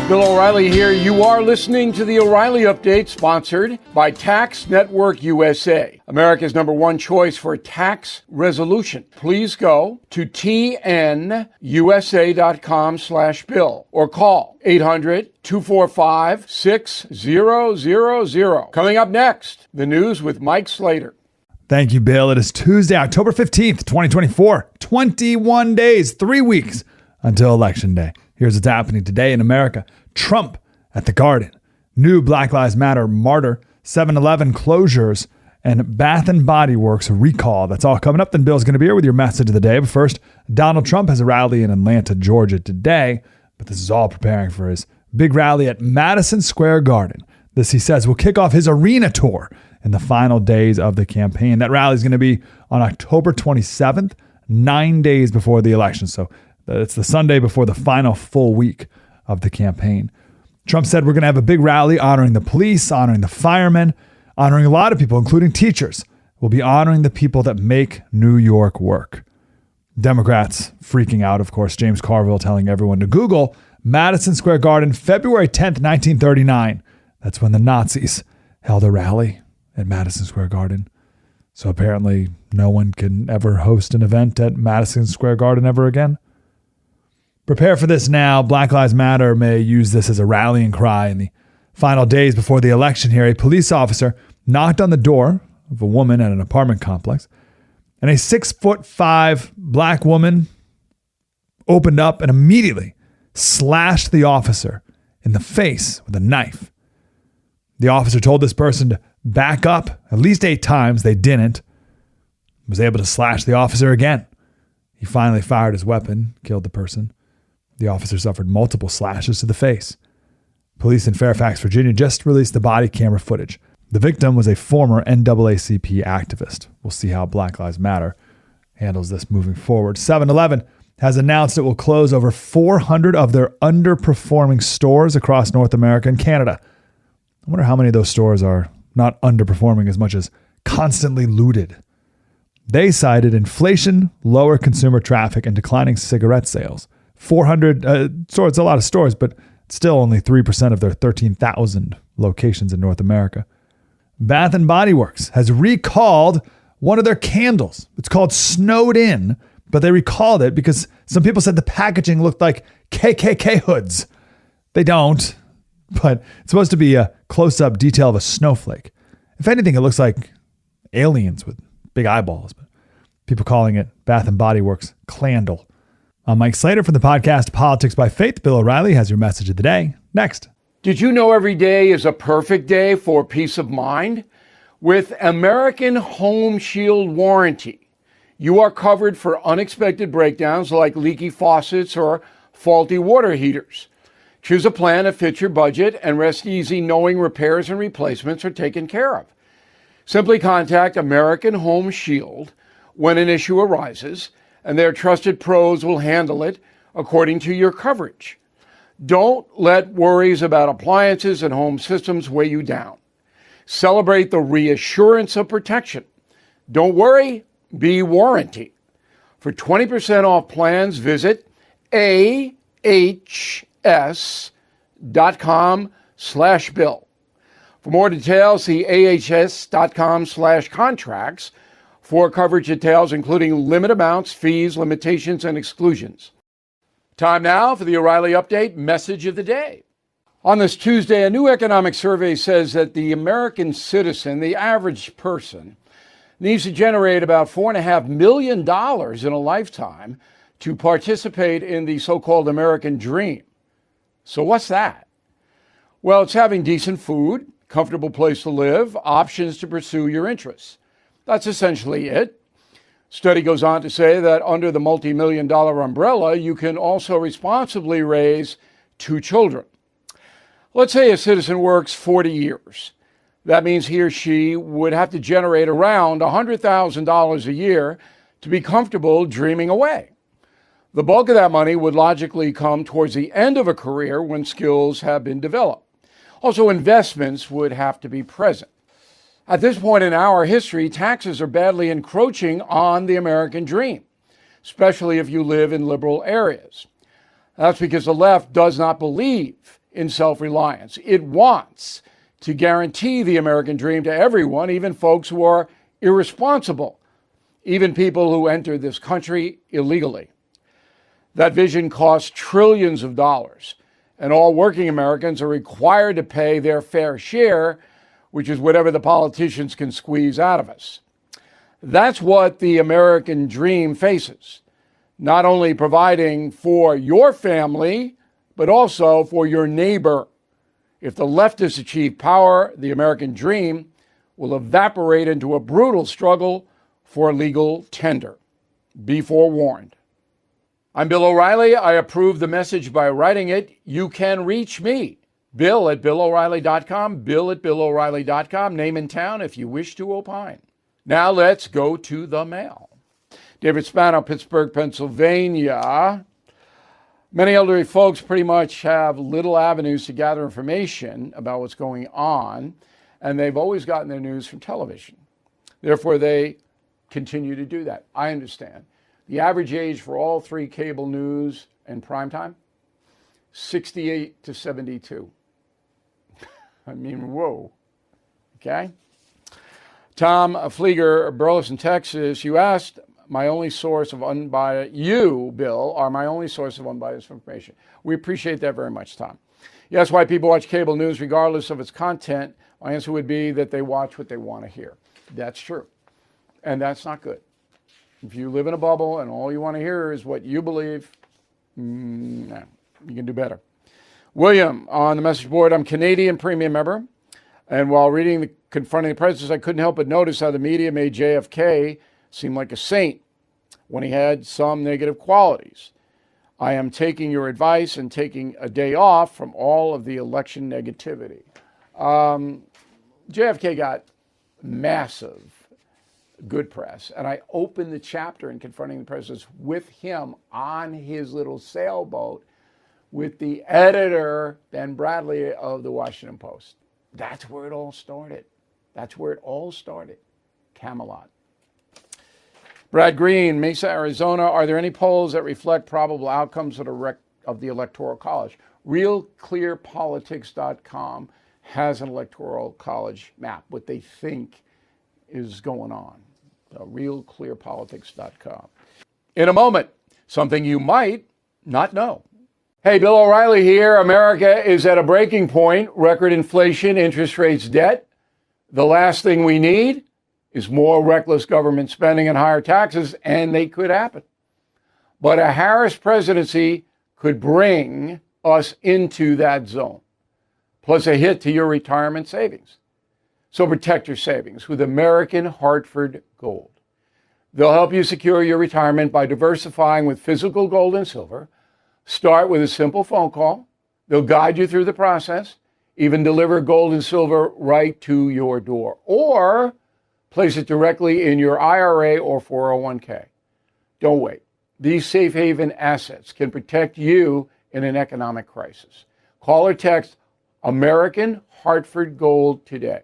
Bill O'Reilly here. You are listening to the O'Reilly Update, sponsored by Tax Network USA, America's #1 choice for tax resolution. Please go to tnusa.com/bill or call 800-245-6000. Coming up next, the news with Mike Slater. Thank you, Bill. It is Tuesday, October 15th, 2024. 21 days, 3 weeks until Election Day. Here's what's happening today in America. Trump at the Garden, new Black Lives Matter martyr, 7-Eleven closures, and Bath and Bodyworks recall. That's all coming up. Then Bill's going to be here with your message of the day. But first, Donald Trump has a rally in Atlanta, Georgia today. But this is all preparing for his big rally at Madison Square Garden. This, he says, will kick off his arena tour in the final days of the campaign. That rally is going to be on October 27th, 9 days before the election. So it's the Sunday before the final full week of the campaign. Trump said we're going to have a big rally honoring the police, honoring the firemen, honoring a lot of people, including teachers. We'll be honoring the people that make New York work. Democrats freaking out, of course. James Carville telling everyone to Google Madison Square Garden, February 10th, 1939. That's when the Nazis held a rally at Madison Square Garden. So apparently no one can ever host an event at Madison Square Garden ever again. Prepare for this now. Black Lives Matter may use this as a rallying cry in the final days before the election here. A police officer knocked on the door of a woman at an apartment complex, and a 6'5" black woman opened up and immediately slashed the officer in the face with a knife. The officer told this person to back up at least 8 times. They didn't. Was able to slash the officer again. He finally fired his weapon, killed the person. The officer suffered multiple slashes to the face. Police in Fairfax, Virginia just released the body camera footage. The victim was a former NAACP activist. We'll see how Black Lives Matter handles this moving forward. 7-Eleven has announced it will close over 400 of their underperforming stores across North America and Canada. I wonder how many of those stores are not underperforming as much as constantly looted. They cited inflation, lower consumer traffic, and declining cigarette sales. 400 stores, it's a lot of stores, but still only 3% of their 13,000 locations in North America. Bath and Bodyworks has recalled one of their candles. It's called Snowed In, but they recalled it because some people said the packaging looked like KKK hoods. They don't, but it's supposed to be a close-up detail of a snowflake. If anything, it looks like aliens with big eyeballs, but people calling it Bath and Bodyworks Clandle. I'm Mike Slater from the podcast Politics by Faith. Bill O'Reilly has your message of the day. Next. Did you know every day is a perfect day for peace of mind? With American Home Shield Warranty, you are covered for unexpected breakdowns like leaky faucets or faulty water heaters. Choose a plan that fits your budget and rest easy knowing repairs and replacements are taken care of. Simply contact American Home Shield when an issue arises, and their trusted pros will handle it according to your coverage. Don't let worries about appliances and home systems weigh you down. Celebrate the reassurance of protection. Don't worry, be warranty. For 20% off plans, visit ahs.com/bill. For more details, see ahs.com/contracts for coverage details, including limit amounts, fees, limitations, and exclusions. Time now for the O'Reilly Update message of the day. On this Tuesday, a new economic survey says that the American citizen, the average person, needs to generate about $4.5 million in a lifetime to participate in the so-called American dream. So what's that? Well, it's having decent food, comfortable place to live, options to pursue your interests. That's essentially it. Study goes on to say that under the multi-million-dollar umbrella, you can also responsibly raise 2 children. Let's say a citizen works 40 years. That means he or she would have to generate around $100,000 a year to be comfortable dreaming away. The bulk of that money would logically come towards the end of a career when skills have been developed. Also, investments would have to be present. At this point in our history, taxes are badly encroaching on the American dream, especially if you live in liberal areas. That's because the left does not believe in self-reliance. It wants to guarantee the American dream to everyone, even folks who are irresponsible, even people who entered this country illegally. That vision costs trillions of dollars, and all working Americans are required to pay their fair share, which is whatever the politicians can squeeze out of us. That's what the American dream faces, not only providing for your family, but also for your neighbor. If the leftists achieve power, the American dream will evaporate into a brutal struggle for legal tender. Be forewarned. I'm Bill O'Reilly. I approve the message by writing it. You can reach me, Bill at BillO'Reilly.com, Bill at BillO'Reilly.com, name and town if you wish to opine. Now let's go to the mail. David Spano, Pittsburgh, Pennsylvania. Many elderly folks pretty much have little avenues to gather information about what's going on, and they've always gotten their news from television. Therefore, they continue to do that. I understand. The average age for all three cable news and primetime, 68 to 72. I mean, whoa. Okay? Tom Flieger, Burleson, Texas, you asked my only source of unbiased, you, Bill, are my only source of unbiased information. We appreciate that very much, Tom. You asked why people watch cable news regardless of its content. My answer would be that they watch what they want to hear. That's true. And that's not good. If you live in a bubble and all you want to hear is what you believe, no, you can do better. William, on the message board, I'm Canadian premium member. And while reading the Confronting the President, I couldn't help but notice how the media made JFK seem like a saint when he had some negative qualities. I am taking your advice and taking a day off from all of the election negativity. JFK got massive good press, and I opened the chapter in Confronting the President with him on his little sailboat with the editor, Ben Bradley, of the Washington Post. That's where it all started. That's where it all started. Camelot. Brad Green, Mesa, Arizona. Are there any polls that reflect probable outcomes of the Electoral College? RealClearPolitics.com has an Electoral College map, what they think is going on. So RealClearPolitics.com. In a moment, something you might not know. Hey, Bill O'Reilly here. America is at a breaking point. Record inflation, interest rates, debt. The last thing we need is more reckless government spending and higher taxes, and they could happen. But a Harris presidency could bring us into that zone, plus a hit to your retirement savings. So protect your savings with American Hartford Gold. They'll help you secure your retirement by diversifying with physical gold and silver. Start with a simple phone call. They'll guide you through the process, even deliver gold and silver right to your door, or place it directly in your IRA or 401k. Don't wait. These safe haven assets can protect you in an economic crisis. Call or text American Hartford Gold today.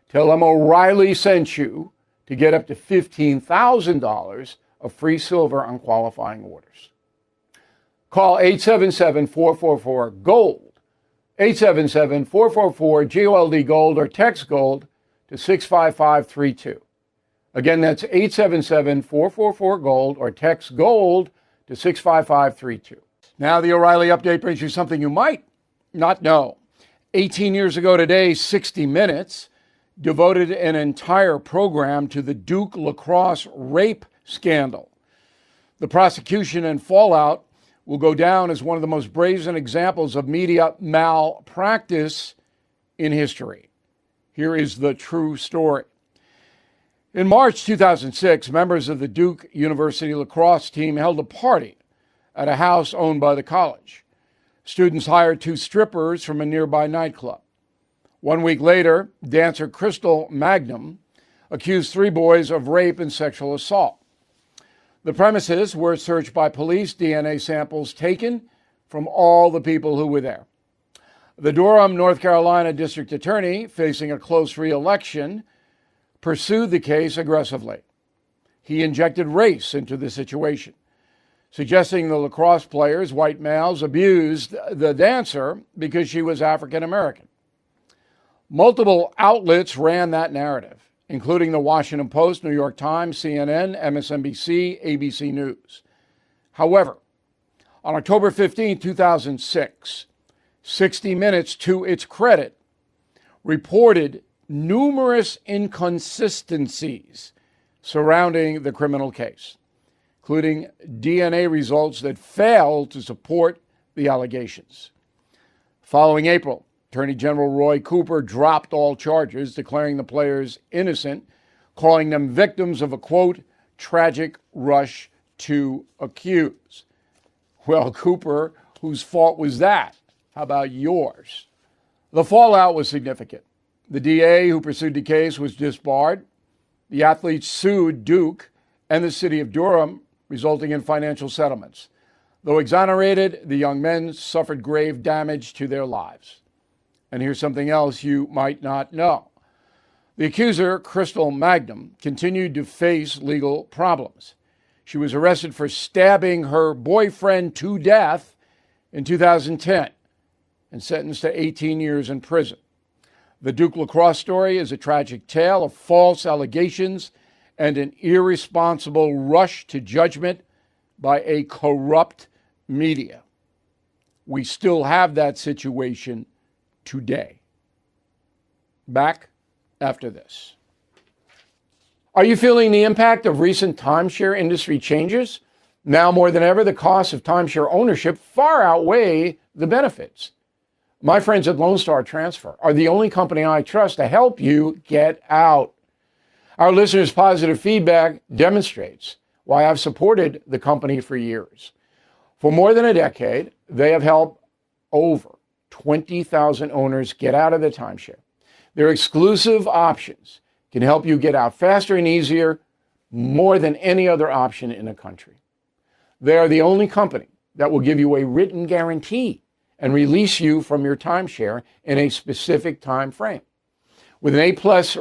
Tell them O'Reilly sent you to get up to $15,000 of free silver on qualifying orders. Call 877-444-GOLD, 877-444-GOLD, or text GOLD to 65532. Again, that's 877-444-GOLD, or text GOLD to 65532. Now the O'Reilly Update brings you something you might not know. 18 years ago today, 60 Minutes devoted an entire program to the Duke lacrosse rape scandal. The prosecution and fallout will go down as one of the most brazen examples of media malpractice in history. Here is the true story. In March 2006, members of the Duke University lacrosse team held a party at a house owned by the college. Students hired 2 strippers from a nearby nightclub. 1 week later, dancer Crystal Magnum accused 3 boys of rape and sexual assault. The premises were searched by police, DNA samples taken from all the people who were there. The Durham, North Carolina district attorney, facing a close re-election, pursued the case aggressively. He injected race into the situation. suggesting the lacrosse players, white males, abused the dancer because she was African American. Multiple outlets ran that narrative, including the Washington Post, New York Times, CNN, MSNBC, ABC News. However, on October 15, 2006, 60 Minutes, to its credit, reported numerous inconsistencies surrounding the criminal case, including DNA results that failed to support the allegations. Following April, Attorney General Roy Cooper dropped all charges, declaring the players innocent, calling them victims of a, quote, tragic rush to accuse. Well, Cooper, whose fault was that? How about yours? The fallout was significant. The DA who pursued the case was disbarred. The athletes sued Duke and the city of Durham, resulting in financial settlements. Though exonerated, the young men suffered grave damage to their lives. And here's something else you might not know. The accuser, Crystal Magnum, continued to face legal problems. She was arrested for stabbing her boyfriend to death in 2010 and sentenced to 18 years in prison. The Duke lacrosse story is a tragic tale of false allegations and an irresponsible rush to judgment by a corrupt media. We still have that situation today. Back after this. Are you feeling the impact of recent timeshare industry changes? Now more than ever, the costs of timeshare ownership far outweigh the benefits. My friends at Lone Star Transfer are the only company I trust to help you get out. Our listeners' positive feedback demonstrates why I've supported the company for years. For more than a decade, they have helped over 20,000 owners get out of the timeshare. Their exclusive options can help you get out faster and easier, more than any other option in the country. They are the only company that will give you a written guarantee and release you from your timeshare in a specific time frame. With an A+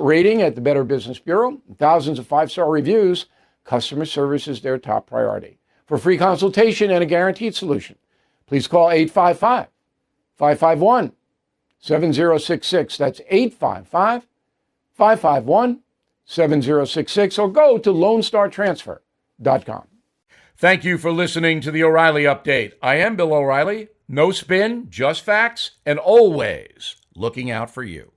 rating at the Better Business Bureau and thousands of 5-star reviews, customer service is their top priority. For a free consultation and a guaranteed solution, please call 855-551-7066. That's 855-551-7066, or go to LoneStarTransfer.com. Thank you for listening to the O'Reilly Update. I am Bill O'Reilly. No spin, just facts, and always looking out for you.